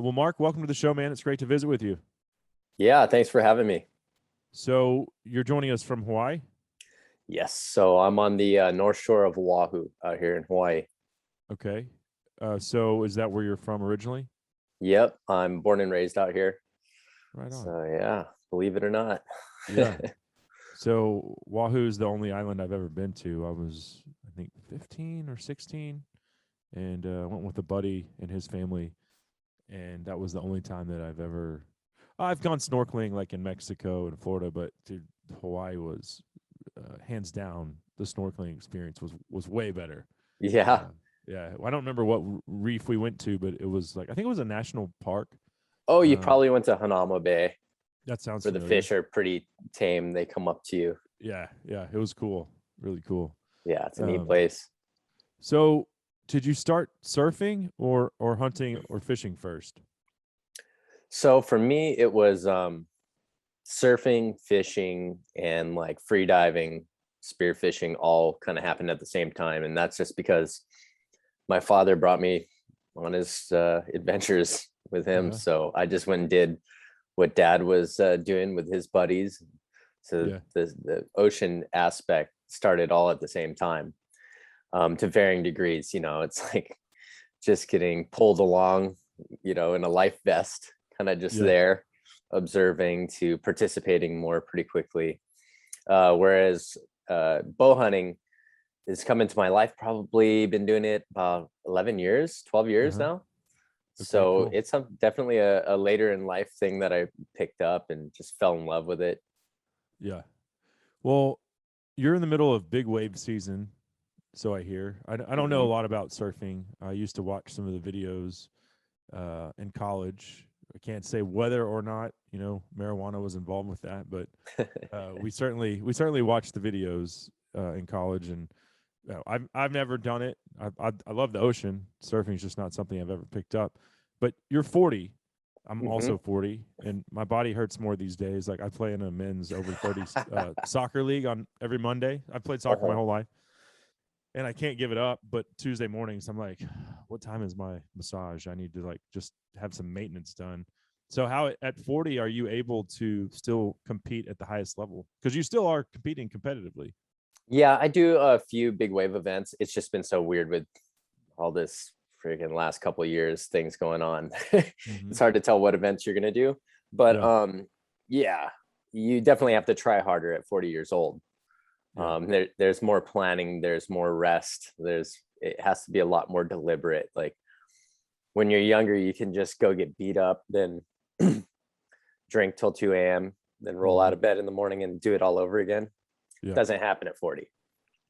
Well, Mark, welcome to the show, man. It's great to visit with you. Yeah, thanks for having me. So you're joining us from Hawaii? Yes, so I'm on the North Shore of Oahu out here in Hawaii. Okay. So is that where you're from originally? Yep, I'm born and raised out here. Right on. So yeah, believe it or not. Yeah. So Oahu is the only island I've ever been to. I was, I think, 15 or 16, and went with a buddy and his family, and that was the only time that I've gone snorkeling like in Mexico and Florida, but dude, Hawaii was hands down the snorkeling experience was way better. Yeah. Uh, yeah, I don't remember what reef we went to, but it was like I think it was a national park. Oh, you Um, probably went to Hanama Bay that sounds where the familiar. fish are pretty tame. They come up to you. Yeah, yeah, it was cool, really cool. Yeah, it's a neat Um, place. so, did you start surfing or hunting or fishing first? So for me, it was surfing, fishing, and like free diving, spearfishing all kind of happened at the same time. And that's just because my father brought me on his adventures with him. Uh-huh. So I just went and did what dad was doing with his buddies. So Yeah, the ocean aspect started all at the same time, to varying degrees. It's like just getting pulled along, in a life vest, kind of just yeah. there, observing to participating more pretty quickly. Whereas bow hunting has come into my life, probably been doing it about 11 years, 12 years Uh-huh. now. Okay, So cool. it's definitely a later in life thing that I picked up and just fell in love with it. Yeah. Well, you're in the middle of big wave season, so I hear. I don't know a Hmm. lot about surfing. I used to watch some of the videos in college. I can't say whether or not marijuana was involved with that, but we certainly watched the videos in college, and I've never done it. I love the ocean. Surfing is just not something I've ever picked up. But you're 40. I'm Hmm. also 40, and my body hurts more these days. Like I play in a men's over 30 soccer league on every Monday. I've played soccer my Uh-huh. whole life, and I can't give it up. But Tuesday mornings, I'm like, what time is my massage? I need to like just have some maintenance done. So how at 40 are you able to still compete at the highest level? Because you still are competing competitively. Yeah, I do a few big wave events. It's just been so weird with all this freaking last couple of years things going on. Mm-hmm. It's hard to tell what events you're gonna do, but Yeah, yeah, you definitely have to try harder at 40 years old. yeah, There's more planning, there's more rest, it has to be a lot more deliberate. Like when you're younger, you can just go get beat up, then drink till 2 a.m., then roll mm-hmm. out of bed in the morning and do it all over again. Yeah. Doesn't happen at 40.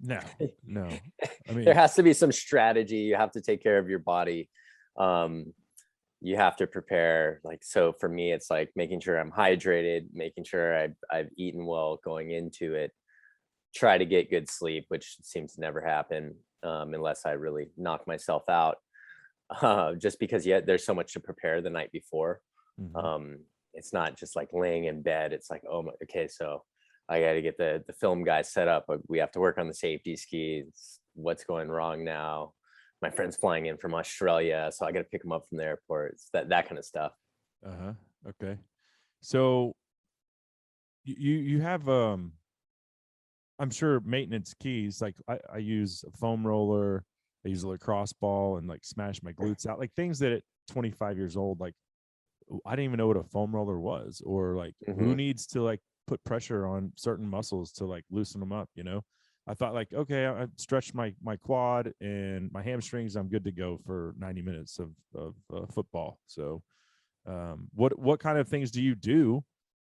No, no. I There mean, has to be some strategy. You have to take care of your body. um you have to prepare, like, so for me it's like making sure I'm hydrated, making sure I've eaten well going into it, try to get good sleep, which seems to never happen, unless I really knock myself out, just because yet there's so much to prepare the night before. mm-hmm. um it's not just like laying in bed. It's like, oh my, okay, so I got to get the film guy set up. We have to work on the safety skis. What's going wrong now? My friend's flying in from Australia, so I got to pick him up from the airport. It's that kind of stuff. Uh-huh. Okay. So you have I'm sure maintenance keys. Like I use a foam roller, I use a lacrosse ball and like smash my glutes out. Like things that at 25 years old, like I didn't even know what a foam roller was, or like who Hmm. needs to like put pressure on certain muscles to like loosen them up. I thought like, okay, I stretched my quad and my hamstrings, I'm good to go for 90 minutes of football. So what kind of things do you do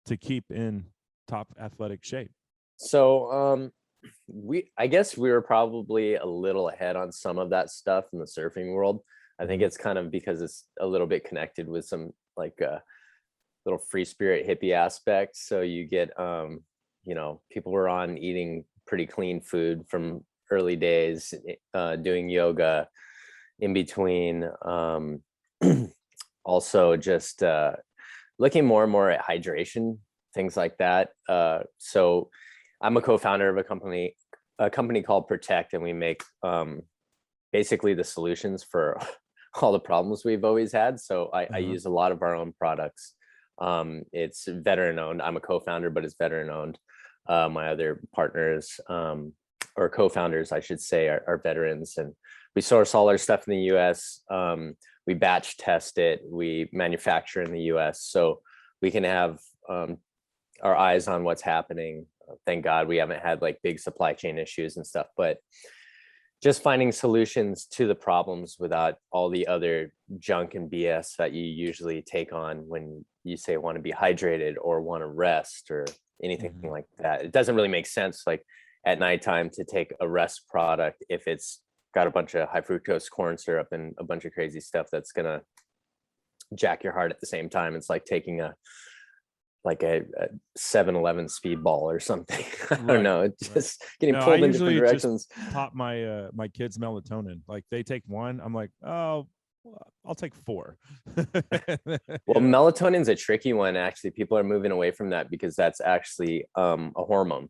to keep in top athletic shape? So I guess we were probably a little ahead on some of that stuff in the surfing world. I think Uh-huh. it's kind of because it's a little bit connected with some like little free spirit hippie aspects. So you get people were on eating pretty clean food from early days, doing yoga in between, also just looking more and more at hydration, things like that. So I'm a co-founder of a company called Protect, and we make basically the solutions for all the problems we've always had. So I Uh-huh. use a lot of our own products. It's veteran owned. I'm a co-founder, but it's veteran owned. My other partners, or co-founders, I should say, are veterans, and we source all our stuff in the U.S. We batch test it. We manufacture in the U.S. so we can have our eyes on what's happening. Thank God we haven't had like big supply chain issues and stuff, but just finding solutions to the problems without all the other junk and BS that you usually take on when you say want to be hydrated or want to rest or anything like that. It doesn't really make sense like at nighttime to take a rest product if it's got a bunch of high fructose corn syrup and a bunch of crazy stuff that's gonna jack your heart at the same time. It's like taking a 7-Eleven speedball or something. I don't know. It's just getting No, I pulled in different usually directions. pop my my kids melatonin. Like they take one, I'm like, oh, I'll take 4. Well, melatonin's a tricky one. Actually, people are moving away from that because that's actually a hormone.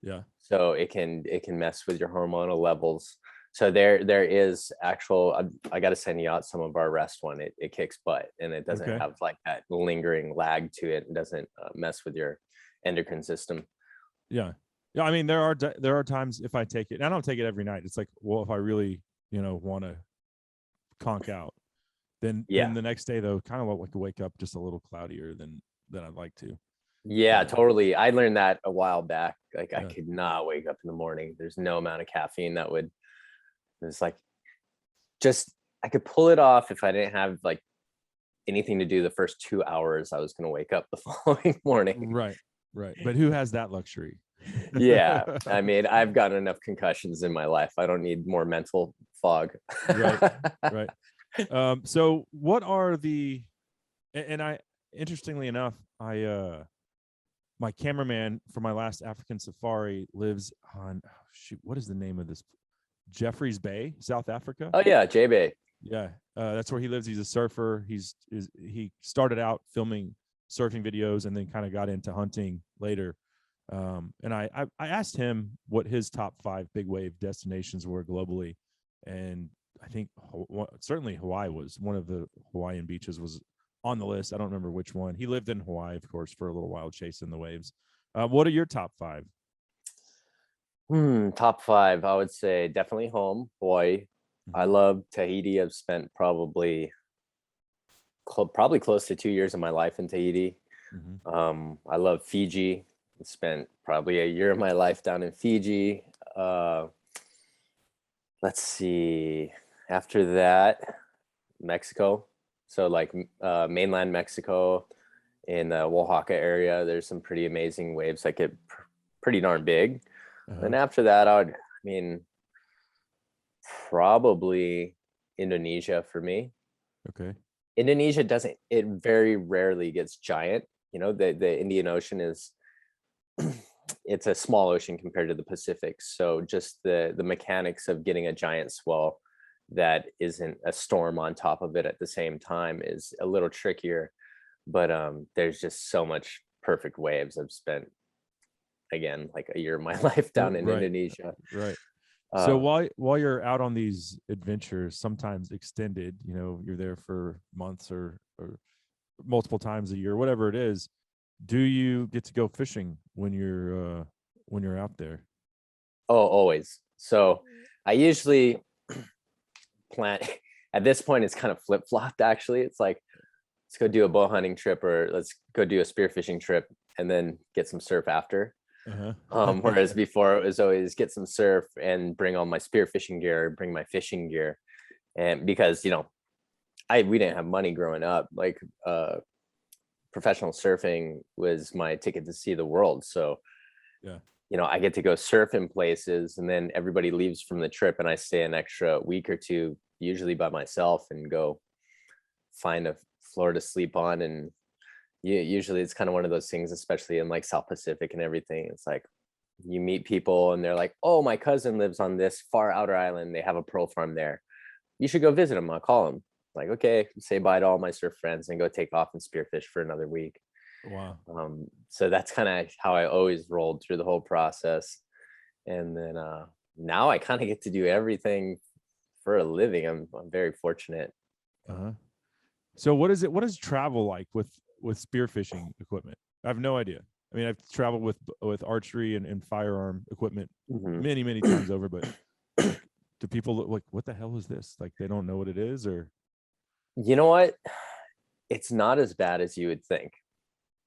Yeah. So it can mess with your hormonal levels. So there is actual. I got to send you out some of our rest one. It kicks butt, and it doesn't have like that lingering lag to it. It doesn't mess with your endocrine system. Yeah. Yeah. I mean, there are times if I take it, and I don't take it every night. It's like, well, if I really, want to conk out, then the next day though, kind of like to wake up just a little cloudier than I'd like to. Yeah, totally. I learned that a while back. Like I could not wake up in the morning. There's no amount of caffeine that would. It's like just I could pull it off if I didn't have like anything to do the first 2 hours. I was going to wake up the following morning. Right. But who has that luxury? Yeah. I mean, I've gotten enough concussions in my life. I don't need more mental fog. Right. So what are the, and I, interestingly enough, my cameraman for my last African safari lives on, what is the name of this? Jeffreys Bay, South Africa. Oh yeah, J Bay. Yeah, that's where he lives. He's a surfer. He started out filming surfing videos and then kind of got into hunting later. And I asked him what his top 5 big wave destinations were globally, and I think certainly Hawaii was one of the Hawaiian beaches was on the list. I don't remember which one. He lived in Hawaii, of course, for a little while chasing the waves. What are your top 5? Top 5, I would say definitely home, Hawaii. I love Tahiti. I've spent probably close to 2 years of my life in Tahiti. I love Fiji. I spent probably a year of my life down in Fiji. Let's see. After that, Mexico. So like mainland Mexico in the Oaxaca area, there's some pretty amazing waves that get pretty darn big. And after that, probably Indonesia for me. Okay. Indonesia it very rarely gets giant. The Indian Ocean is, it's a small ocean compared to the Pacific. So just the mechanics of getting a giant swell that isn't a storm on top of it at the same time is a little trickier. But there's just so much perfect waves. I've spent, again, like a year of my life down in Indonesia. Right. So while you're out on these adventures, sometimes extended, you're there for months or multiple times a year, whatever it is, do you get to go fishing when you're out there? Oh, always. So I usually plan at this point, it's kind of flip-flopped actually. It's like, let's go do a bow hunting trip or let's go do a spearfishing trip and then get some surf after. Whereas before it was always get some surf and bring all my spearfishing gear, bring my fishing gear. And because, we didn't have money growing up, like professional surfing was my ticket to see the world. So, I get to go surf in places and then everybody leaves from the trip and I stay an extra week or 2, usually by myself, and go find a floor to sleep on. And usually it's kind of one of those things, especially in like South Pacific and everything. It's like you meet people and they're like, oh, my cousin lives on this far outer island. They have a pearl farm there. You should go visit him. I'll call him. Like, okay, say bye to all my surf friends and go take off and spearfish for another week. Wow. So that's kind of how I always rolled through the whole process. And then now I kind of get to do everything for a living. I'm very fortunate. Uh-huh. So what is it? What is travel like with spearfishing equipment? I have no idea. I mean, I've traveled with archery and firearm equipment Mhm. many times over, but like, do people look like, what the hell is this? Like, they don't know what it is, or You know what? It's not as bad as you would think.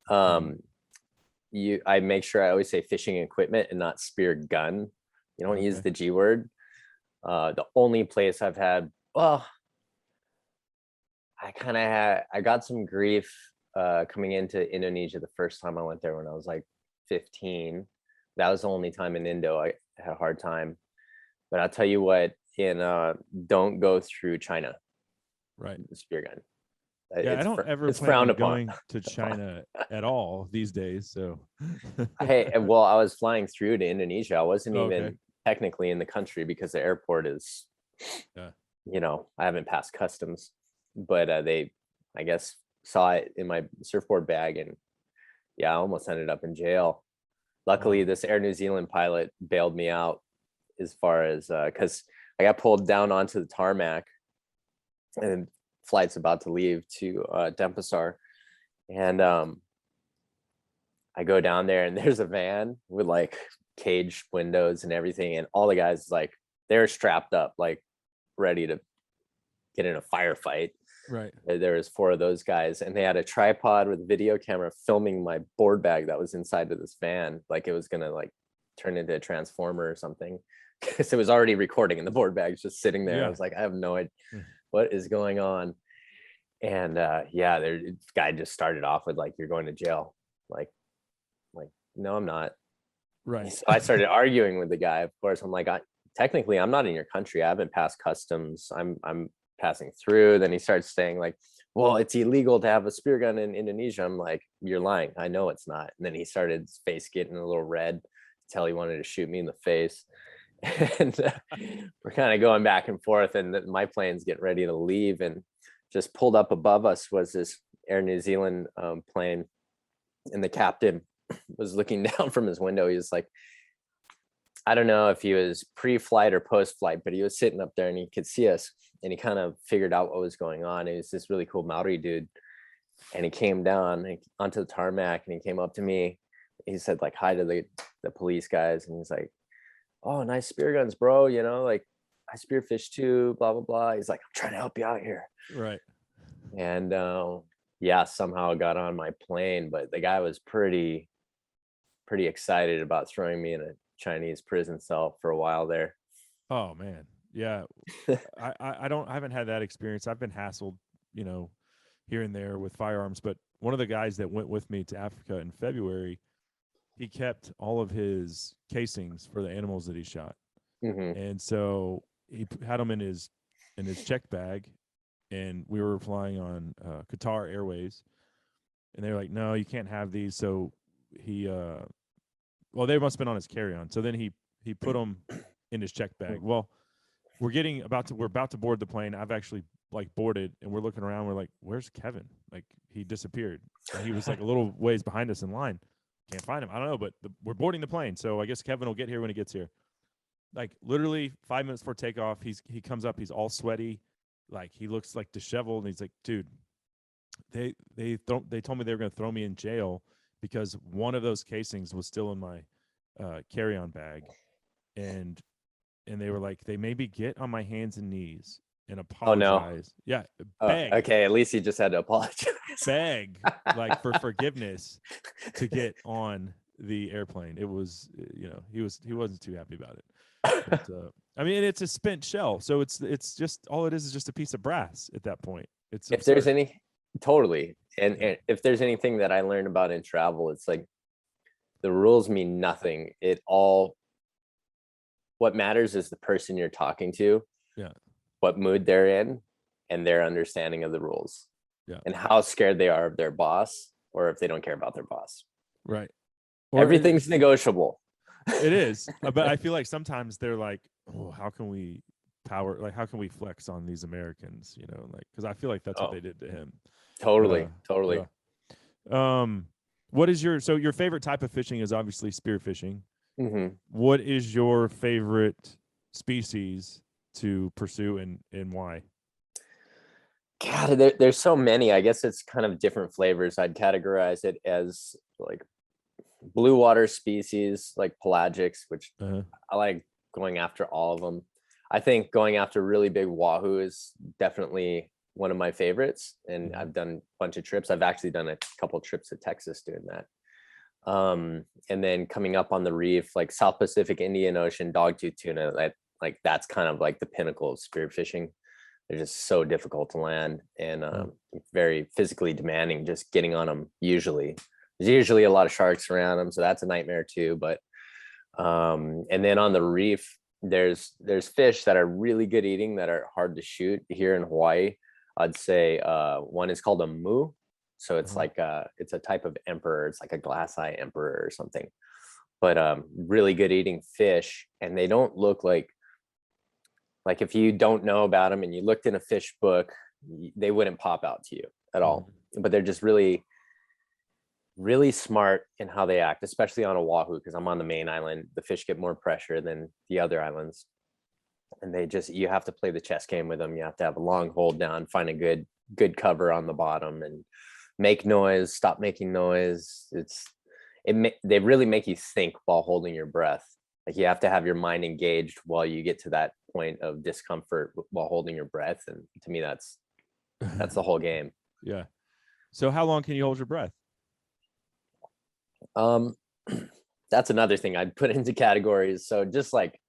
I make sure I always say fishing equipment and not spear gun. You don't use Okay. the G word. The only place I've had, well, I got some grief coming into Indonesia the first time I went there when I was like 15. That was the only time in Indo I had a hard time. But I'll tell you what, don't go through China, right? the spear gun. Yeah, I don't ever It's plan frowned on upon. going to China at all these days. So, Hey, well, I was flying through to Indonesia. I wasn't Oh, okay. even technically in the country because the airport is, Yeah. I haven't passed customs, but they, I guess, saw it in my surfboard bag, and yeah, I almost ended up in jail. Luckily, Wow. this Air New Zealand pilot bailed me out as far as because I got pulled down onto the tarmac, and flight's about to leave to Denpasar, and I go down there, and there's a van with like caged windows and everything, and all the guys like they're strapped up, like ready to get in a firefight. Right. There was 4 of those guys, and they had a tripod with a video camera filming my board bag that was inside of this van, like it was gonna like turn into a transformer or something, because it was already recording, and the board bag's just sitting there. I Yeah. was like, I have no idea what is going on. And yeah, the guy just started off with like, "You're going to jail." Like, no, I'm not. Right. So I started arguing with the guy. Of course, I'm like, technically, I'm not in your country. I haven't passed customs. I'm passing through. Then he starts saying like, "Well, it's illegal to have a spear gun in Indonesia." I'm like, "You're lying. I know it's not." And then he started his face getting a little red, till he wanted to shoot me in the face. And we're kind of going back and forth. And my plane's getting ready to leave, and just pulled up above us was this Air New Zealand plane, and the captain was looking down from his window. He was like, I don't know if he was pre-flight or post-flight, but he was sitting up there and he could see us, and he kind of figured out what was going on. He was this really cool Maori dude, and he came down onto the tarmac, and he came up to me. He said like hi to the police guys, and he's like, "Oh, nice spear guns, bro. Like I spearfish too, blah blah blah." He's like, "I'm trying to help you out here." Right. And yeah, somehow got on my plane, but the guy was pretty excited about throwing me in a Chinese prison cell for a while there. Oh man. Yeah. I haven't had that experience. I've been hassled, here and there with firearms, but one of the guys that went with me to Africa in February, he kept all of his casings for the animals that he shot. Hmm. And so he had them in his check bag, and we were flying on Qatar Airways, and they were like, "No, you can't have these." So he well, they must have been on his carry-on. So then he put them in his check bag. Well, we're about to board the plane. I've actually like boarded, and we're looking around. We're like, "Where's Kevin?" Like, he disappeared. And he was like a little ways behind us in line. Can't find him. I don't know, but we're boarding the plane, so I guess Kevin will get here when he gets here. Like literally 5 minutes before takeoff, he comes up. He's all sweaty, like he looks like disheveled, and he's like, "Dude, they told me they were going to throw me in jail because one of those casings was still in my carry-on bag, and they were like, they maybe get on my hands and knees and Oh no. apologize." Yeah, Oh, beg, okay. At least he just had to apologize. beg, like for forgiveness to get on the airplane. It was, he wasn't too happy about it. But I mean, it's a spent shell, so it's just all it is just a piece of brass at that point. It's If there's absurd. totally, and Yeah. if there's anything that I learned about in travel, it's like the rules mean nothing. What matters is the person you're talking to, Yeah. what mood they're in, and their understanding of the rules, Yeah. and how scared they are of their boss, or if they don't care about their boss. Right. Or Everything's negotiable. it is, but I feel like sometimes they're like, "Oh, how can we how can we flex on these Americans?" Like, because I feel like that's what Oh, they did to him. But totally. what is your favorite type of fishing is obviously spear fishing. Hmm. What is your favorite species to pursue, and why? God, there's so many. I guess it's kind of different flavors. I'd categorize it as like blue water species, like pelagics, which I like going after all of them. I think going after really big wahoo is definitely one of my favorites. And I've done a bunch of trips. I've actually done a couple trips to Texas doing that. And then coming up on the reef, like South Pacific, Indian Ocean, dogtooth tuna, that's kind of like the pinnacle of spearfishing. They're just so difficult to land and very physically demanding just getting on them. Usually there's usually a lot of sharks around them, so that's a nightmare too. But and then on the reef, there's fish that are really good eating that are hard to shoot here in Hawaii. I'd say one is called a mu. So it's like it's a type of emperor. It's like a glass eye emperor or something, but really good eating fish. And they don't look like if you don't know about them and you looked in a fish book, they wouldn't pop out to you at all. But they're just really, really smart in how they act, especially on Oahu, because I'm on the main island. The fish get more pressure than the other islands. And you have to play the chess game with them. You have to have a long hold down, find a good cover on the bottom and make noise, stop making noise. They really make you think while holding your breath. Like you have to have your mind engaged while you get to that point of discomfort while holding your breath. And to me, that's the whole game. Yeah. So how long can you hold your breath? That's another thing I'd put into categories. So just like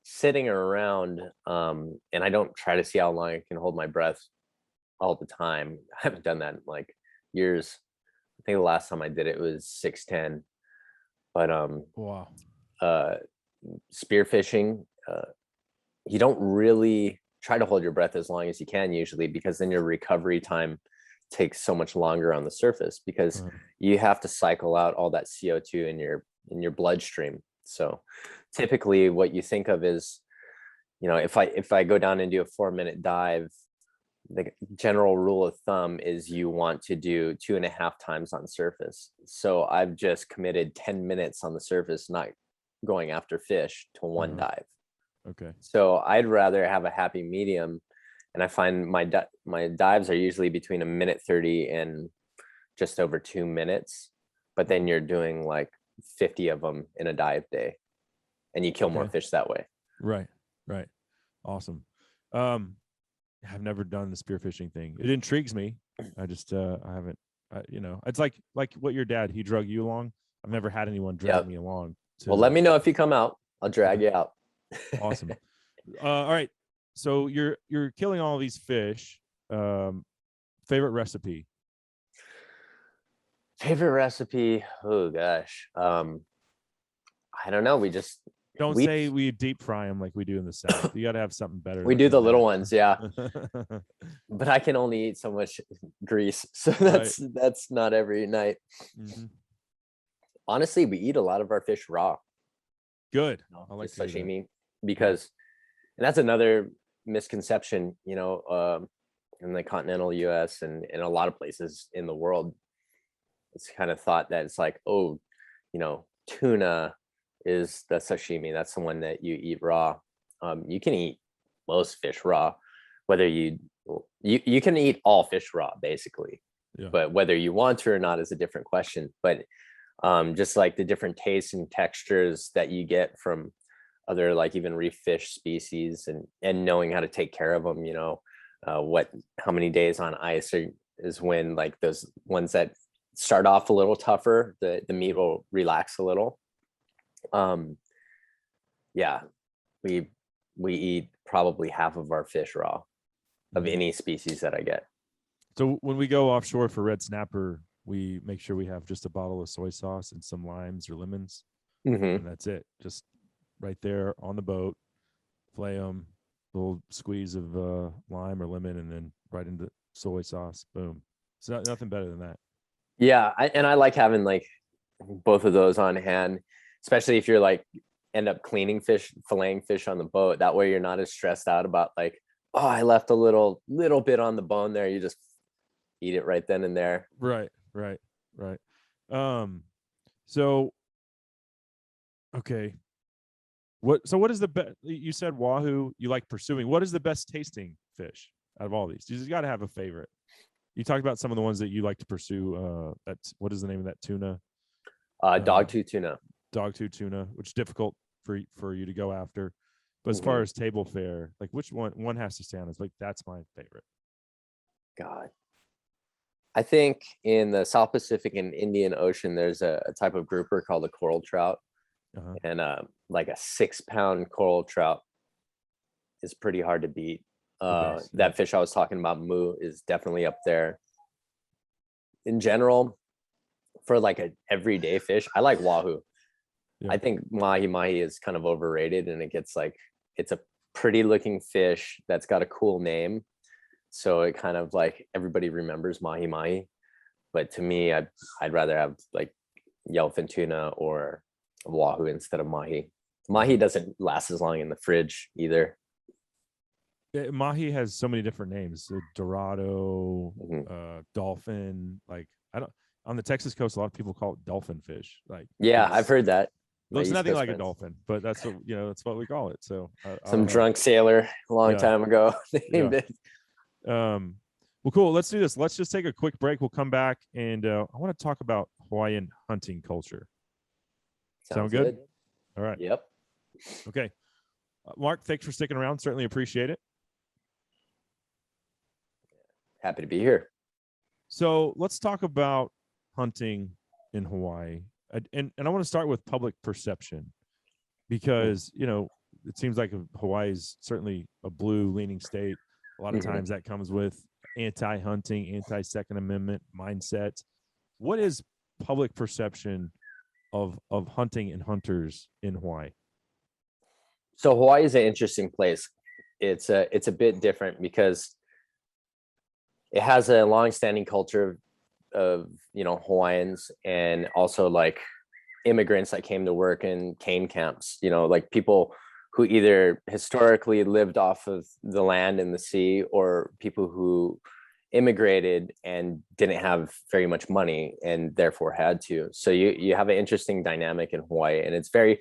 sitting around, and I don't try to see how long I can hold my breath all the time. I haven't done that in like years. I think the last time I did it was 6'10". But wow. Spearfishing, you don't really try to hold your breath as long as you can usually, because then your recovery time takes so much longer on the surface, because you have to cycle out all that CO2 in your bloodstream. So typically what you think of is, if I go down and do a 4-minute dive, the general rule of thumb is you want to do 2.5 times on surface. So I've just committed 10 minutes on the surface, not going after fish, to one dive. Okay. So I'd rather have a happy medium. And I find my dives are usually between 1:30 and just over 2 minutes. But then you're doing like 50 of them in a dive day, and you kill more fish that way. Right. Awesome. I've never done the spearfishing thing. It intrigues me. I just I haven't. It's like what your dad, he drug you along. I've never had anyone drag me along. Well, let me know if you come out. I'll drag you out. Awesome. All right. So you're killing all these fish. Favorite recipe? Favorite recipe? Oh gosh. I don't know. We just don't say we deep fry them like we do in the South. You got to have something better. We do the little ones, yeah. But I can only eat so much grease, so that's not every night. Honestly, we eat a lot of our fish raw. Good. I like sashimi, because, and that's another misconception, in the continental US and in a lot of places in the world. It's kind of thought that it's like, tuna is the sashimi. That's the one that you eat raw. You can eat most fish raw, whether you can eat all fish raw, basically. Yeah. But whether you want to or not is a different question. But just like the different tastes and textures that you get from other, like even reef fish species, and knowing how to take care of them, how many days on ice is when, like, those ones that start off a little tougher, the meat will relax a little. We eat probably half of our fish raw of any species that I get. So when we go offshore for red snapper, we make sure we have just a bottle of soy sauce and some limes or lemons, and that's it. Just right there on the boat, flay them, little squeeze of lime or lemon, and then right into soy sauce. Boom. It's nothing better than that. Yeah, I like having like both of those on hand, especially if you're like end up cleaning fish, filleting fish on the boat. That way you're not as stressed out about like, oh, I left a little bit on the bone there. You just eat it right then and there. Right. So, okay. What is the best? You said wahoo you like pursuing. What is the best tasting fish? out of all these? You just got to have a favorite. You talked about some of the ones that you like to pursue. That's what is the name of that tuna? Dogtooth tuna. Dogtooth tuna, which is difficult for you to go after. But as far as table fare, like which one has to stand as like that's my favorite. God, I think in the South Pacific and Indian Ocean, there's a type of grouper called a coral trout, and like a 6-pound coral trout is pretty hard to beat. That fish I was talking about, moo, is definitely up there. In general, for like a everyday fish, I like wahoo. I think mahi is kind of overrated, and it's a pretty looking fish that's got a cool name, so it kind of like everybody remembers mahi. But to me, I'd rather have like yellowfin tuna or wahoo instead of mahi. Mahi doesn't last as long in the fridge either. Mahi has so many different names. So Dorado, dolphin. Like on the Texas coast, a lot of people call it dolphin fish. Like I've heard that. Looks nothing like a dolphin, but that's what that's what we call it. So some drunk sailor a long time ago named it. Well, cool. Let's do this. Let's just take a quick break. We'll come back, and I want to talk about Hawaiian hunting culture. Sound good? All right. Yep. Okay. Mark, thanks for sticking around. Certainly appreciate it. Happy to be here. So let's talk about hunting in Hawaii. And I want to start with public perception, because, it seems like Hawaii is certainly a blue leaning state. A lot of times that comes with anti-hunting, anti-Second Amendment mindsets. What is public perception of hunting and hunters in Hawaii? So Hawaii is an interesting place. It's a bit different because it has a long-standing culture of Hawaiians, and also like immigrants that came to work in cane camps, like people who either historically lived off of the land and the sea, or people who immigrated and didn't have very much money and therefore had to. So you have an interesting dynamic in Hawaii, and it's very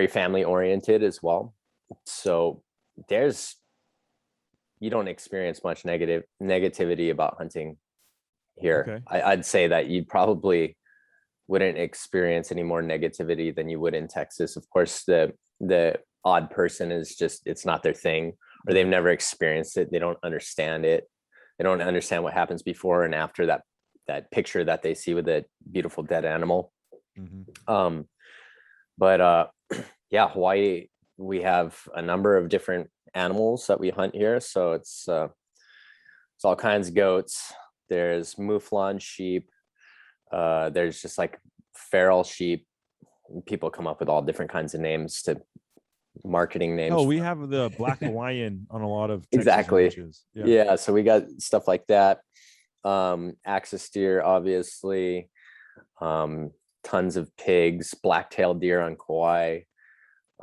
family oriented as well. So you don't experience much negativity about hunting here. Okay. I'd say that you probably wouldn't experience any more negativity than you would in Texas. Of course, the odd person is just, it's not their thing, or they've never experienced it. They don't understand it. They don't understand what happens before and after that picture that they see with a beautiful dead animal. Hawaii, we have a number of different animals that we hunt here. So it's all kinds of goats. There's mouflon sheep. There's just like feral sheep. People come up with all different kinds of names, to marketing names. Oh, we have the Black Hawaiian on a lot of Texas exactly ranches. Yeah, so we got stuff like that. Axis deer, obviously. Tons of pigs, black-tailed deer on Kauai.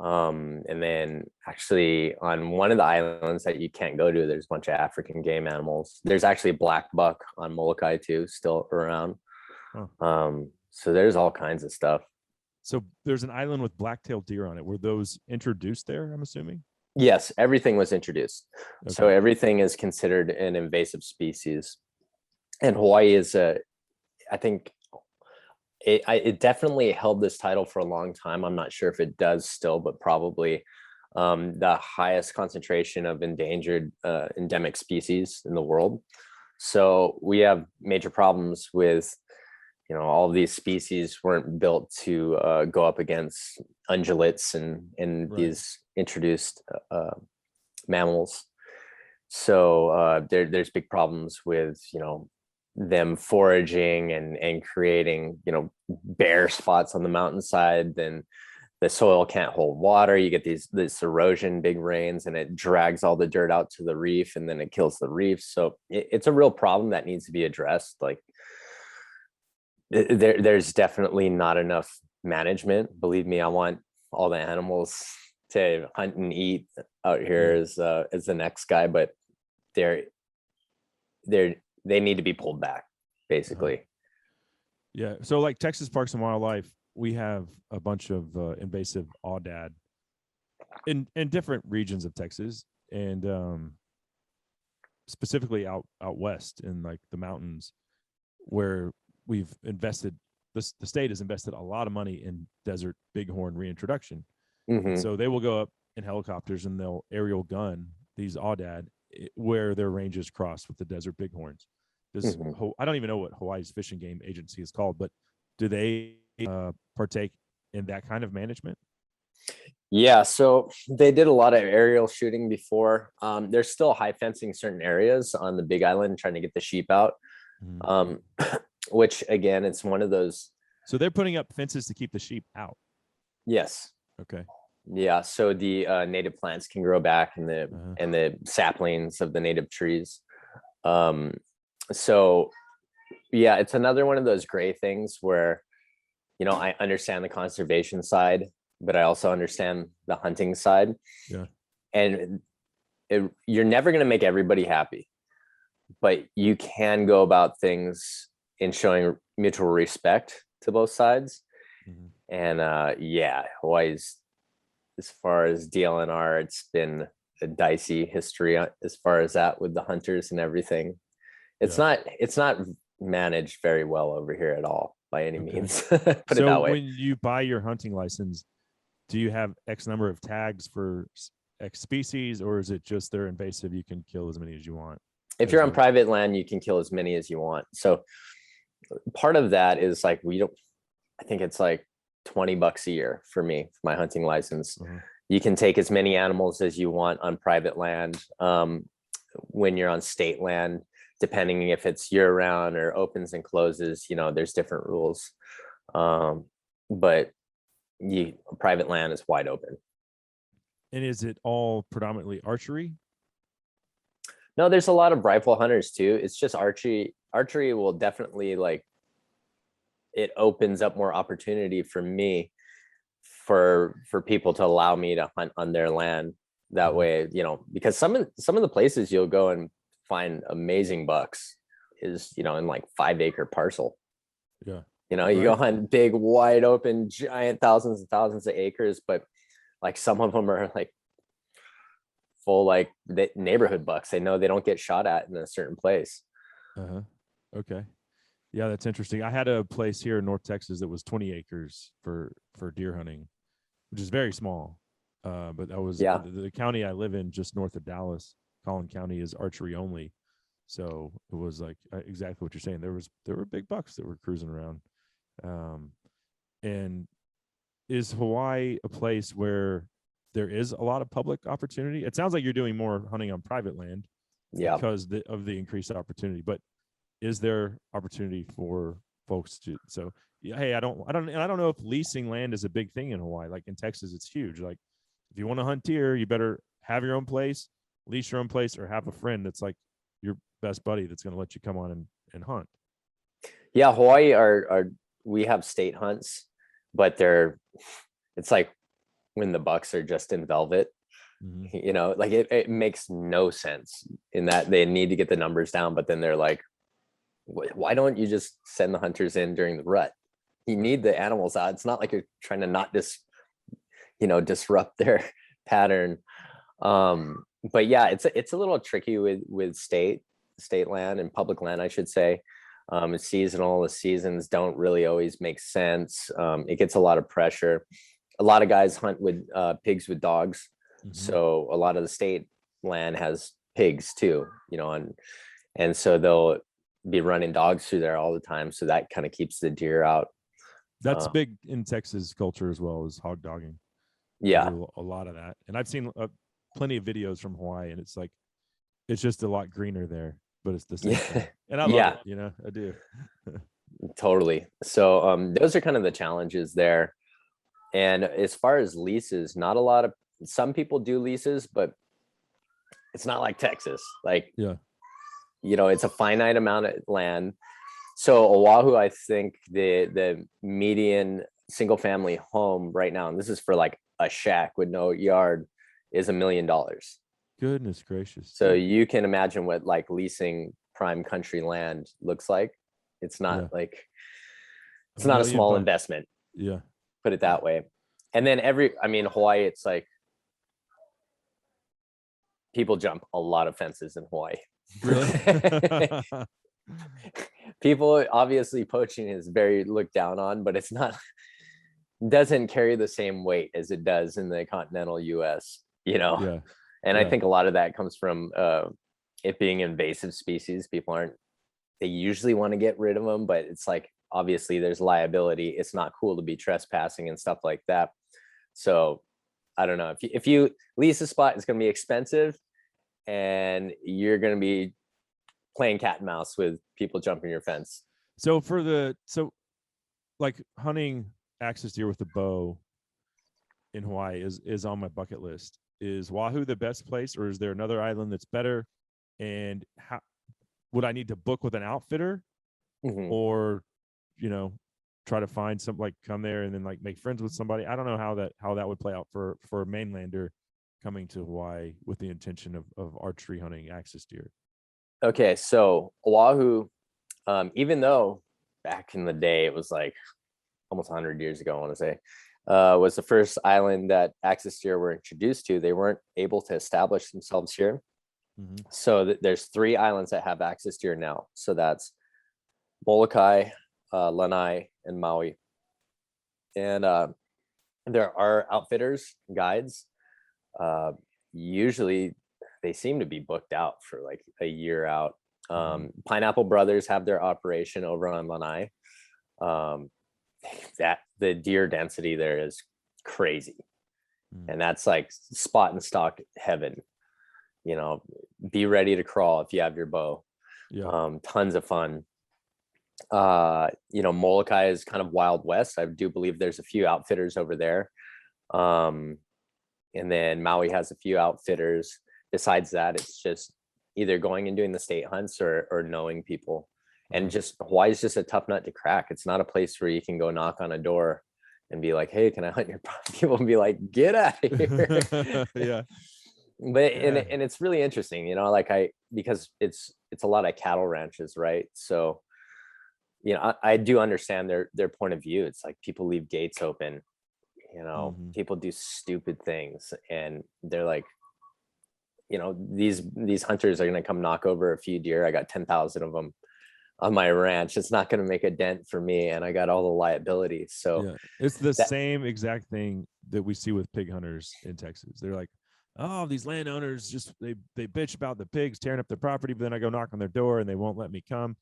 And then actually on one of the islands that you can't go to, there's a bunch of African game animals. There's actually black buck on Molokai too, still around. So there's all kinds of stuff. So there's an island with black-tailed deer on it. Were those introduced there, I'm assuming? Yes, everything was introduced. Okay. So everything is considered an invasive species. And Hawaii is I think it definitely held this title for a long time. I'm not sure if it does still, but probably the highest concentration of endangered endemic species in the world. So we have major problems with, all of these species weren't built to go up against ungulates and these introduced mammals. So there's big problems with, them foraging and creating, bare spots on the mountainside. Then the soil can't hold water. You get this erosion, big rains, and it drags all the dirt out to the reef, and then it kills the reef. So it's a real problem that needs to be addressed. Like there's definitely not enough management. Believe me, I want all the animals to hunt and eat out here as the next guy, but they need to be pulled back, basically. Yeah. So like Texas Parks and Wildlife, we have a bunch of invasive aoudad in different regions of Texas. and specifically out west in like the mountains, where we've invested. The state has invested a lot of money in desert bighorn reintroduction. And so they will go up in helicopters and they'll aerial gun these aoudad where their ranges cross with the desert bighorns. I don't even know what Hawaii's Fish and Game Agency is called, but do they partake in that kind of management? Yeah, so they did a lot of aerial shooting before. They're still high fencing certain areas on the Big Island, trying to get the sheep out. Which again, it's one of those. So they're putting up fences to keep the sheep out. Yes. Okay. Yeah, so the native plants can grow back in the and the saplings of the native trees. So yeah, it's another one of those gray things where, you know, I understand the conservation side, but I also understand the hunting side. Yeah. And you're never going to make everybody happy, but you can go about things in showing mutual respect to both sides. And yeah, Hawaii's, as far as DLNR, it's been a dicey history as far as that with the hunters and everything. It's not managed very well over here at all by any means. Put it that way. When you buy your hunting license, do you have X number of tags for X species, or is it just they're invasive, you can kill as many as you want? If you're on private land, you can kill as many as you want. So part of that is like, I think it's like $20 a year for me, for my hunting license. You can take as many animals as you want on private land. When you're on state land, depending if it's year round or opens and closes, you know, there's different rules. But private land is wide open. And is it all predominantly archery? No, there's a lot of rifle hunters too. It's just archery. Archery will definitely, like, it opens up more opportunity for me, for people to allow me to hunt on their land that way, you know, because some of the places you'll go and find amazing bucks is, you know, in like 5-acre parcel. Yeah. You know, you go hunt big, wide open, giant, thousands and thousands of acres, but like some of them are like full, like the neighborhood bucks. They know they don't get shot at in a certain place. Okay. Yeah, that's interesting. I had a place here in North Texas that was 20 acres for deer hunting, which is very small. But that was the county I live in, just north of Dallas. Collin County is archery only. So it was like exactly what you're saying. There were big bucks that were cruising around. And is Hawaii a place where there is a lot of public opportunity? It sounds like you're doing more hunting on private land because of the increased opportunity, but is there opportunity for folks to, so hey, I don't know if leasing land is a big thing in Hawaii. Like in Texas, it's huge. Like if you want to hunt deer, you better have your own place, lease your own place, or have a friend that's like your best buddy that's going to let you come on and hunt. Yeah, Hawaii we have state hunts, but it's like when the bucks are just in velvet, you know, like it makes no sense in that they need to get the numbers down, but then they're like, why don't you just send the hunters in during the rut? You need the animals out. It's not like you're trying to not disrupt their pattern. But yeah, it's a little tricky with state land and public land, I should say. It's seasonal. The seasons don't really always make sense. It gets a lot of pressure. A lot of guys hunt with pigs with dogs. So a lot of the state land has pigs too, you know, and so they'll be running dogs through there all the time. So that kind of keeps the deer out. That's big in Texas culture as well, as hog dogging. Yeah. A lot of that. And I've seen plenty of videos from Hawaii, and it's like, it's just a lot greener there, but it's the same thing. And I love it, you know, I do. Totally. So those are kind of the challenges there. And as far as leases, some people do leases, but it's not like Texas. Like, you know, it's a finite amount of land. So Oahu, I think the median single family home right now, and this is for like a shack with no yard, is $1 million. Goodness gracious. So you can imagine what like leasing prime country land looks like. It's not like, it's not a small investment. Yeah. Put it that way. And then Hawaii, it's like, people jump a lot of fences in Hawaii. Really? People, obviously poaching is very looked down on, but it's not, doesn't carry the same weight as it does in the continental US, Yeah. And I Yeah. think a lot of that comes from it being invasive species. People aren't, they usually want to get rid of them, but it's like, obviously there's liability. It's not cool to be trespassing and stuff like that. So I don't know, if you lease a spot, it's going to be expensive, and you're going to be playing cat and mouse with people jumping your fence. So like hunting axis deer with a bow in Hawaii is on my bucket list. Is Oahu the best place, or is there another island that's better? And how would I need to book with an outfitter, or try to find some, like, come there and then like make friends with somebody? I don't know how that would play out for a mainlander coming to Hawaii with the intention of archery hunting axis deer. Okay, so Oahu, even though back in the day, it was like almost 100 years ago, I want to say, was the first island that axis deer were introduced to, they weren't able to establish themselves here. So there's 3 islands that have axis deer now. So that's Molokai, Lanai, and Maui. And there are outfitters, guides. Usually they seem to be booked out for like a year out. Pineapple Brothers have their operation over on Lanai. That the deer density there is crazy, and that's like spot and stock heaven. Be ready to crawl if you have your bow. Tons of fun. Molokai is kind of Wild West. I do believe there's a few outfitters over there. And then Maui has a few outfitters. Besides that, it's just either going and doing the state hunts or knowing people. And just Hawaii is just a tough nut to crack. It's not a place where you can go knock on a door and be like, hey, can I hunt your property? People will be like, get out of here. Yeah. But and it's really interesting, because it's a lot of cattle ranches, right? So I do understand their point of view. It's like people leave gates open, people do stupid things, and they're like, these hunters are going to come knock over a few deer. I got 10,000 of them on my ranch. It's not going to make a dent for me, and I got all the liability. So it's the same exact thing that we see with pig hunters in Texas. They're like, oh, these landowners just they bitch about the pigs tearing up their property, but then I go knock on their door and they won't let me come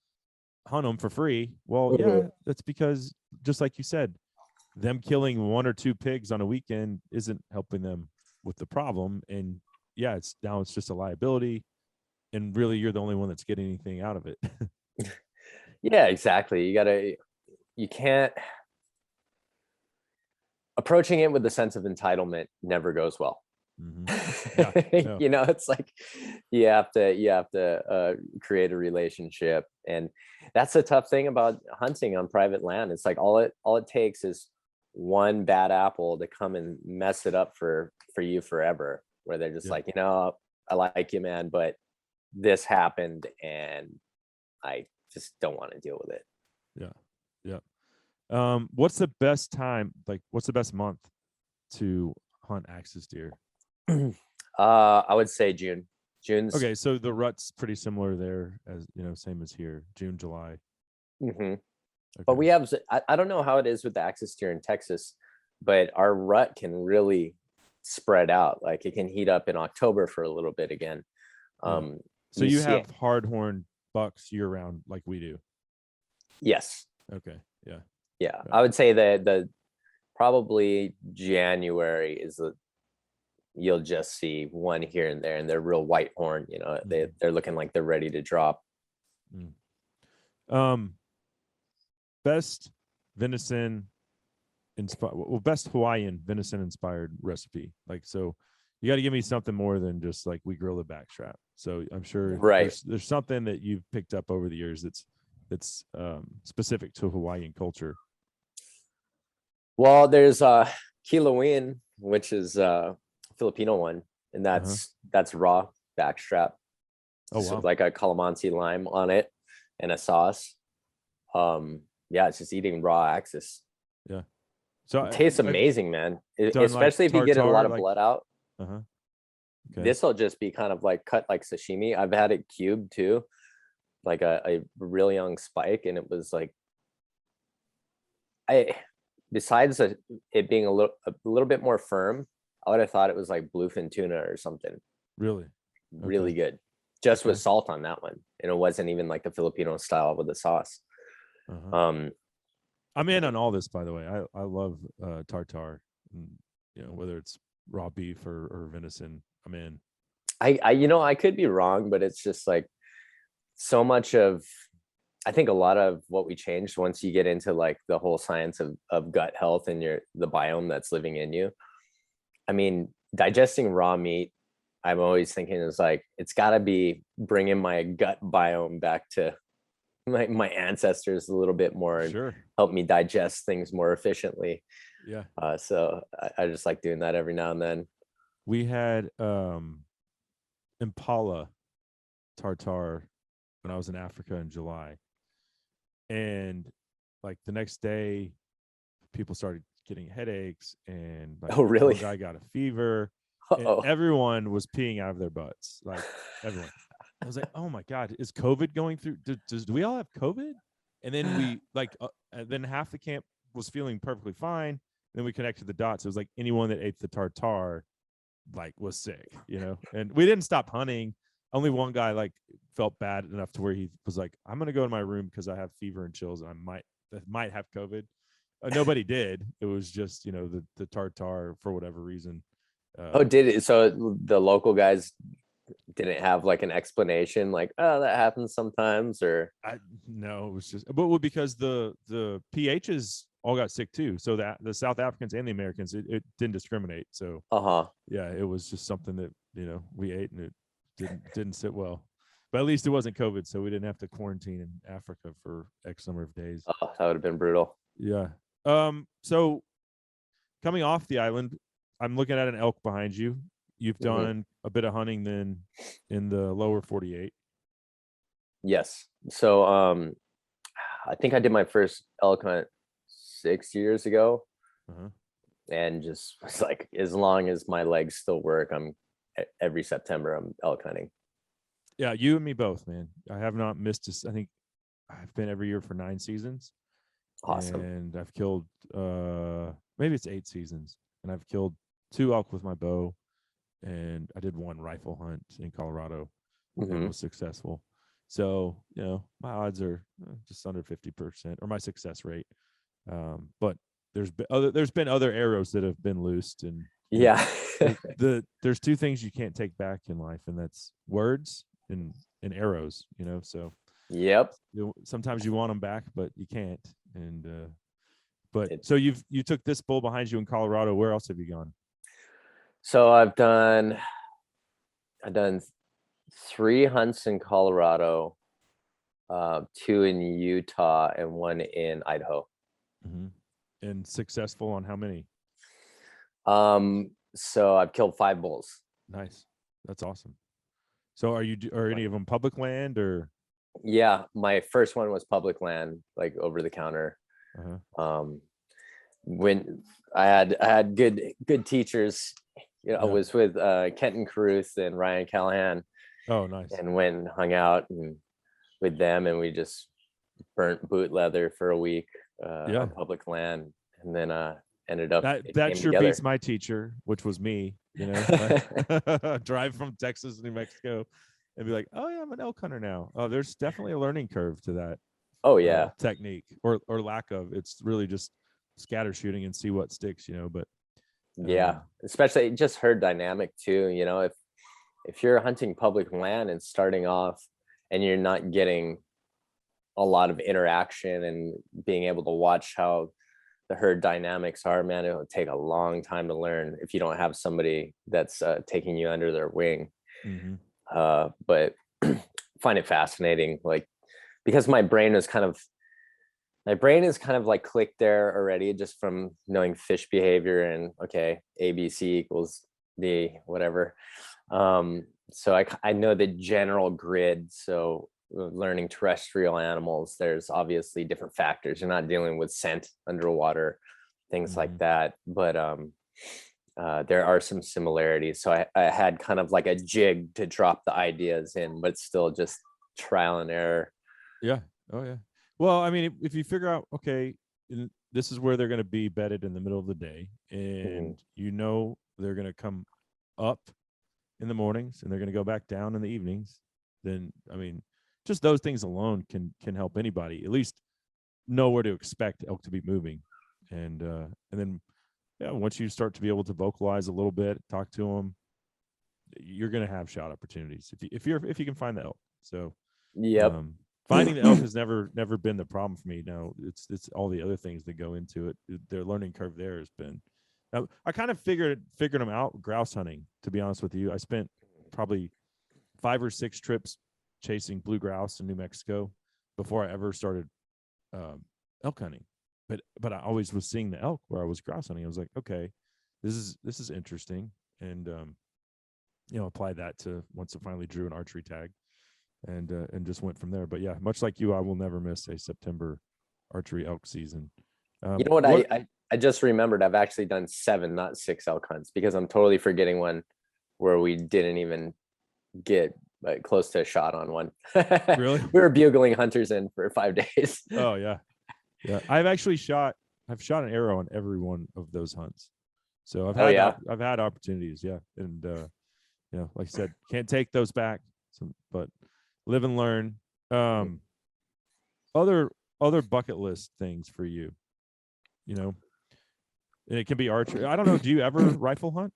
hunt them for free. Well, yeah, that's because, just like you said, them killing 1 or 2 pigs on a weekend isn't helping them with the problem. And it's just a liability, and really you're the only one that's getting anything out of it. Yeah, exactly. You can't, approaching it with the sense of entitlement never goes well. It's like you have to create a relationship, and that's a tough thing about hunting on private land. It's like all it takes is one bad apple to come and mess it up for you forever, where they're just like, I like you, man, but this happened and I just don't want to deal with it. What's the best time, like what's the best month to hunt axis deer? I would say June's okay. So the rut's pretty similar there, as same as here, June, July. Okay. But we have, I don't know how it is with the axis deer in Texas, but our rut can really spread out. Like it can heat up in October for a little bit again. So you have hard-horned bucks year round like we do? Yes. Okay. Yeah. I would say that the probably January is you'll just see one here and there, and they're real white horn. They're looking like they're ready to drop. Best venison best Hawaiian venison inspired recipe. Like, so you got to give me something more than just like we grill a backstrap. So I'm sure there's something that you've picked up over the years that's specific to Hawaiian culture. Well, there's Kilauean, which is Filipino one, and that's raw backstrap. So like a calamansi lime on it and a sauce. It's just eating raw axis. So it tastes amazing, man. Especially if you get a lot of blood out. Okay. This will just be kind of like cut like sashimi. I've had it cubed too, like a really young spike, and it was like, besides it being a little bit more firm, I would have thought it was like bluefin tuna or something. Really? Really good, just with salt on that one, and it wasn't even like the Filipino style with the sauce. I'm in on all this, by the way. I love tartare, and, whether it's raw beef or venison, I'm in. I could be wrong, but it's just like so much of, I think a lot of what we changed once you get into like the whole science of gut health and the biome that's living in you. I mean, digesting raw meat, I'm always thinking is like, it's got to be bringing my gut biome back to my ancestors a little bit more and help me digest things more efficiently. Yeah. So I just like doing that every now and then. We had impala tartare when I was in Africa in July, and like the next day, people started getting headaches, and like, oh really? One guy got a fever. And everyone was peeing out of their butts, like everyone. I was like, oh my God, is COVID going through? Do we all have COVID? And then we then half the camp was feeling perfectly fine. Then we connected the dots. It was like anyone that ate the tartare like was sick, and we didn't stop hunting. Only one guy like felt bad enough to where he was like, I'm going to go in my room because I have fever and chills and I might have COVID. Nobody did. It was just, the tartare for whatever reason. Did it? So the local guys didn't have like an explanation, like, oh, that happens sometimes, or no, it was just, but because the PHs all got sick too. So that the South Africans and the Americans, it didn't discriminate. So yeah, it was just something that we ate and it didn't sit well. But at least it wasn't COVID, so we didn't have to quarantine in Africa for X number of days. Oh, that would have been brutal. Yeah. So coming off the island, I'm looking at an elk behind you. You've done a bit of hunting then in the lower 48. Yes. So I think I did my first elk hunt 6 years ago. And just was like, as long as my legs still work, every September I'm elk hunting. Yeah, you and me both, man. I have not missed I think I've been every year for 9 seasons. Awesome. And I've killed maybe it's 8 seasons, and I've killed 2 elk with my bow, and I did 1 rifle hunt in Colorado and was successful. So my odds are just under 50%, or my success rate. But there's been other arrows that have been loosed, and there's 2 things you can't take back in life, and that's words and arrows. So yep. Sometimes you want them back, but you can't. And so you took this bull behind you in Colorado. Where else have you gone? So I've done 3 hunts in Colorado, 2 in Utah, and 1 in Idaho. And successful on how many? So I've killed 5 bulls. Nice. That's awesome. So are any of them public land or? Yeah, my first one was public land, like over the counter. When I had good teachers, I was with Kenton Caruth and Ryan Callahan. Oh, nice. And went and hung out with them, and we just burnt boot leather for a week on public land, and then ended up that sure beats my teacher, which was me. Drive from Texas to New Mexico and be like, oh yeah, I'm an elk hunter now. Oh, there's definitely a learning curve to that. Oh yeah. Technique or lack of. It's really just scatter shooting and see what sticks, but especially just herd dynamic too. If you're hunting public land and starting off and you're not getting a lot of interaction and being able to watch how the herd dynamics are, man, it'll take a long time to learn if you don't have somebody that's taking you under their wing. But find it fascinating, like, because my brain is kind of like clicked there already, just from knowing fish behavior and okay, ABC equals D, whatever. So I know the general grid. So learning terrestrial animals, there's obviously different factors. You're not dealing with scent underwater, things like that. But there are some similarities. So I had kind of like a jig to drop the ideas in, but still just trial and error. Yeah. Oh yeah. Well, I mean, if you figure out, okay, this is where they're going to be bedded in the middle of the day, and they're going to come up in the mornings and they're going to go back down in the evenings, then I mean, just those things alone can help anybody at least know where to expect elk to be moving, and then once you start to be able to vocalize a little bit, talk to them, you're going to have shot opportunities if you can find the elk. So finding the elk has never been the problem for me. Now it's all the other things that go into it. Their learning curve there has been. I kind of figured them out grouse hunting. To be honest with you, I spent probably 5 or 6 trips chasing blue grouse in New Mexico before I ever started elk hunting. But I always was seeing the elk where I was grouse hunting. I was like, okay, this is interesting, and applied that to once I finally drew an archery tag, and just went from there. But yeah, much like you, I will never miss a September archery elk season. You know what? I just remembered I've actually done 7, not 6 elk hunts, because I'm totally forgetting one where we didn't even get close to a shot on one. Really? We were bugling hunters in for 5 days. Oh yeah. Yeah. I've shot an arrow on every one of those hunts. So I've had opportunities. Yeah. And, like I said, can't take those back, but live and learn. Other bucket list things for you, and it can be archery. I don't know. Do you ever rifle hunt?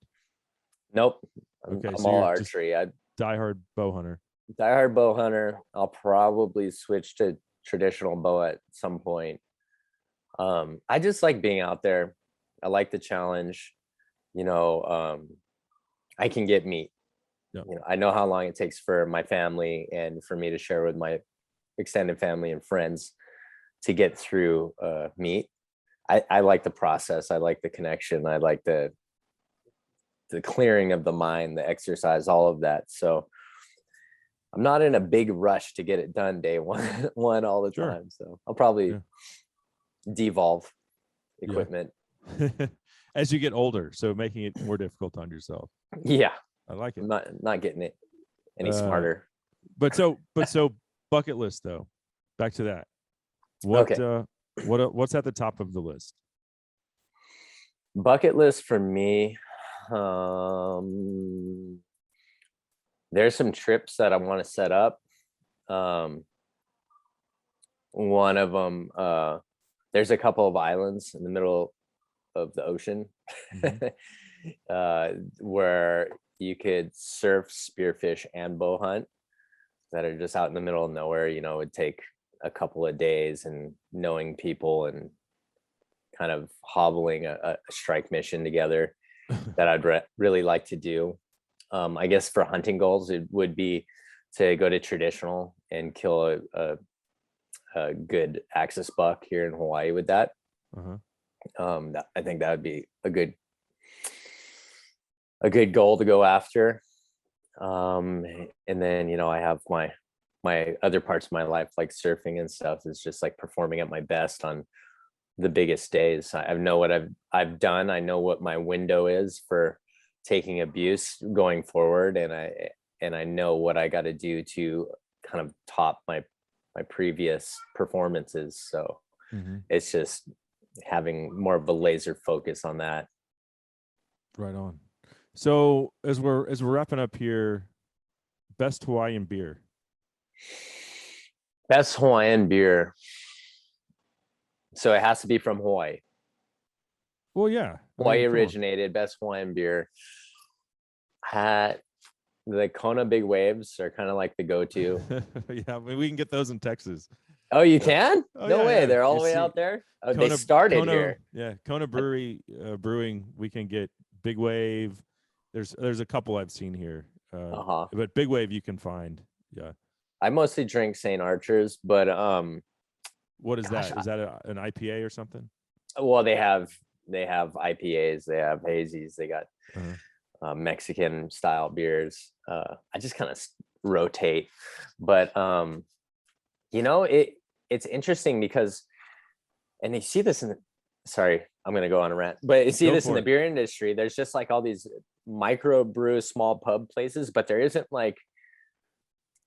Nope. Okay, I'm so all you're archery. I diehard bow hunter. Diehard bow hunter. I'll probably switch to traditional bow at some point. I just like being out there. I like the challenge. I can get meat. Yep. I know how long it takes for my family and for me to share with my extended family and friends to get through meat. I like the process. I like the connection. I like the clearing of the mind, the exercise, all of that. So I'm not in a big rush to get it done day one all the time. So I'll probably devolve equipment as you get older. So making it more difficult on yourself. Yeah. I like it. I'm not getting it any smarter. But so bucket list though. Back to that. What's at the top of the list? Bucket list for me. There's some trips that I want to set up. One of them, there's a couple of islands in the middle of the ocean where you could surf, spearfish, and bow hunt that are just out in the middle of nowhere. It would take a couple of days and knowing people and kind of hobbling a strike mission together that I'd really like to do. I guess for hunting goals, it would be to go to traditional and kill a good axis buck here in Hawaii with that. I think that would be a good goal to go after. And then, I have my other parts of my life, like surfing and stuff, is just like performing at my best on the biggest days. I know what I've done. I know what my window is for taking abuse going forward. And I know what I got to do to kind of top my previous performances. So it's just having more of a laser focus on that. Right on. So as we're wrapping up here, best Hawaiian beer. Best Hawaiian beer. So it has to be from Hawaii. Well, yeah. Hawaii originated, best Hawaiian beer. The Kona Big Waves are kind of like the go-to. Yeah, we can get those in Texas. Oh, you can? Oh, no way. Yeah. They're all the way out there? Oh, they started here. Yeah, Kona Brewery Brewing, we can get Big Wave. There's a couple I've seen here. But Big Wave you can find. Yeah. I mostly drink St. Archer's, but what is that? Is that an IPA or something? Well, they have IPAs, they have hazies, they got Mexican style beers. I just kind of rotate, but it's interesting because, and you see this I'm going to go on a rant, but you see Go this in for the it. beer industry. There's just like all these micro brew, small pub places, but there isn't like,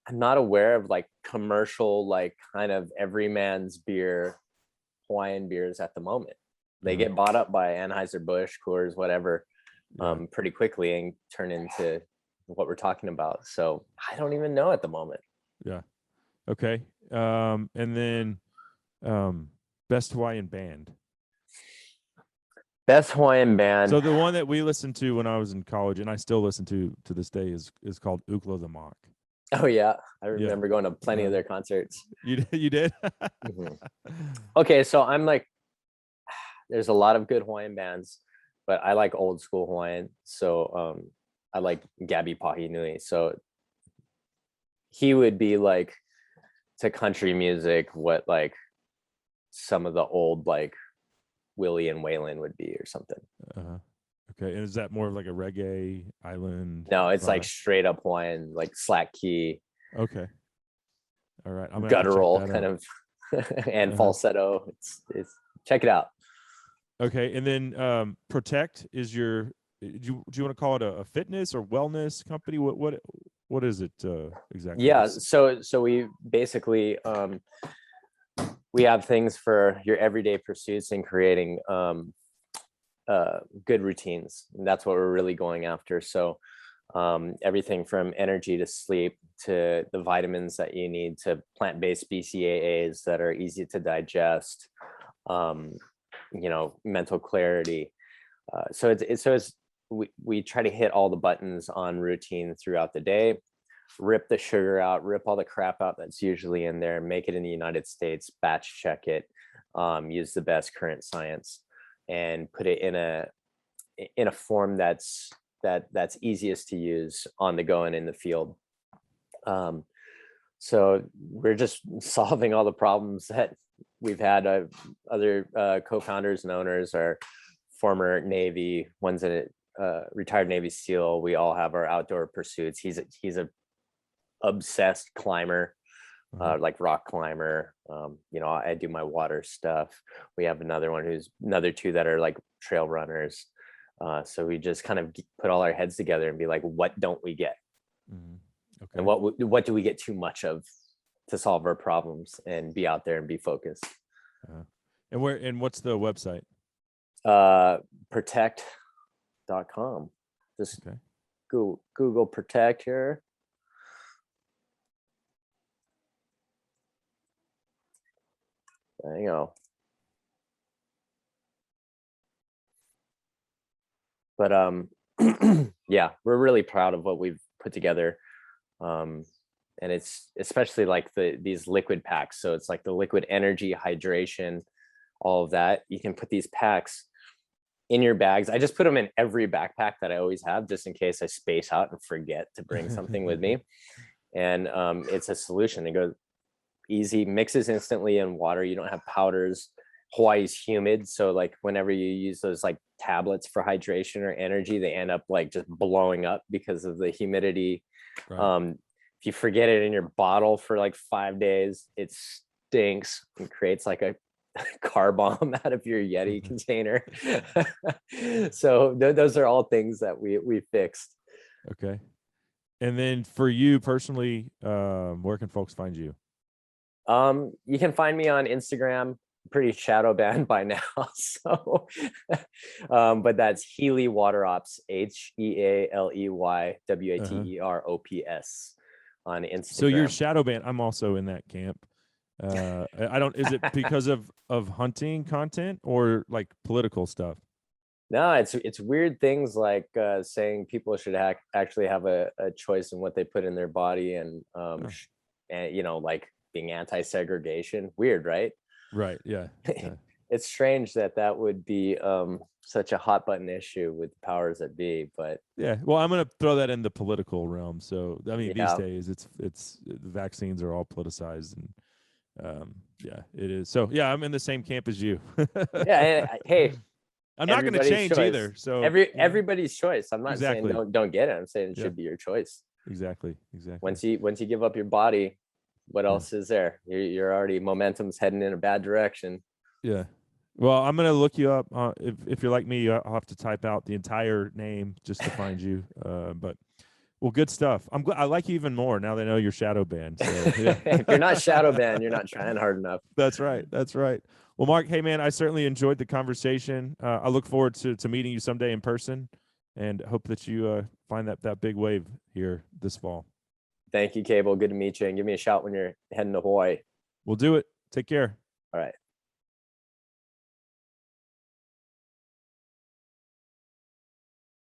I'm not aware of like commercial, like kind of everyman's beer, Hawaiian beers at the moment. They get bought up by Anheuser-Busch, Coors, whatever, pretty quickly and turn into what we're talking about. So I don't even know at the moment. Yeah. Okay. And then best Hawaiian band. Best Hawaiian band. So the one that we listened to when I was in college, and I still listen to this day, is called Ukla the Mock. Oh yeah, I remember going to plenty of their concerts. You did? Okay, so I'm like, there's a lot of good Hawaiian bands, but I like old school Hawaiian. So I like Gabi Pahinui. So he would be like to country music what like some of the old like Willie and Waylon would be or something. Okay, and is that more of like a reggae island? No, it's like straight up Hawaiian, like slack key. Okay. All right. I'm guttural kind of and falsetto. It's check it out. Okay, and then Protect is your. Do you want to call it a fitness or wellness company? What is it exactly? Yeah, so we basically we have things for your everyday pursuits and creating good routines, and that's what we're really going after. So everything from energy to sleep to the vitamins that you need to plant-based BCAAs that are easy to digest, mental clarity. So we try to hit all the buttons on routine throughout the day, rip the sugar out, rip all the crap out that's usually in there, make it in the United States, batch check it, use the best current science, and put it in a form that's easiest to use on the go and in the field. So we're just solving all the problems that we've had. Other co-founders and owners are former Navy, one's a retired Navy SEAL. We all have our outdoor pursuits. He's a obsessed climber, like rock climber. I do my water stuff. We have another two that are like trail runners. So we just kind of put all our heads together and be like, what don't we get? Okay. And what do we get too much of to solve our problems and be out there and be focused? And what's the website? Protect.com. Just Google Protect here. There you go. But yeah, we're really proud of what we've put together. And it's especially like these liquid packs. So it's like the liquid energy, hydration, all of that. You can put these packs in your bags. I just put them in every backpack that I always have, just in case I space out and forget to bring something with me. And it's a solution. It goes easy, mixes instantly in water. You don't have powders. Hawaii's humid, so like whenever you use those like tablets for hydration or energy, they end up like just blowing up because of the humidity. Right. If you forget it in your bottle for like 5 days, it stinks and creates like a car bomb out of your Yeti container. So those are all things that we fixed. Okay. And then for you personally, where can folks find you? You can find me on Instagram. Pretty shadow banned by now, so but that's Healey Water Ops, HEALEY WATEROPS on Instagram. So you're shadow banned. I'm also in that camp. I don't. Is it because of hunting content or like political stuff? No, it's weird things like saying people should actually have a choice in what they put in their body, and like being anti-segregation. Weird, right? Right. Yeah. It's strange that would be such a hot button issue with the powers that be, but yeah. Well, I'm going to throw that in the political realm. So I mean, these days it's the vaccines are all politicized, and it is. So yeah, I'm in the same camp as you. Yeah. Hey, I'm not going to change either. So everybody's choice. I'm not saying don't get it. I'm saying it should be your choice. Exactly. Once you give up your body, what else is there? You're already momentum's heading in a bad direction. Yeah. Well, I'm gonna look you up. If you're like me, I'll have to type out the entire name just to find you. But well, good stuff. I'm glad. I like you even more now that I know you're shadow banned. So yeah, If you're not shadow banned, you're not trying hard enough. that's right. That's right. Well, Mark, hey man, I certainly enjoyed the conversation. I look forward to meeting you someday in person, and hope that you find that big wave here this fall. Thank you, Cable. Good to meet you. And give me a shout when you're heading to Hawaii. We'll do it. Take care. All right.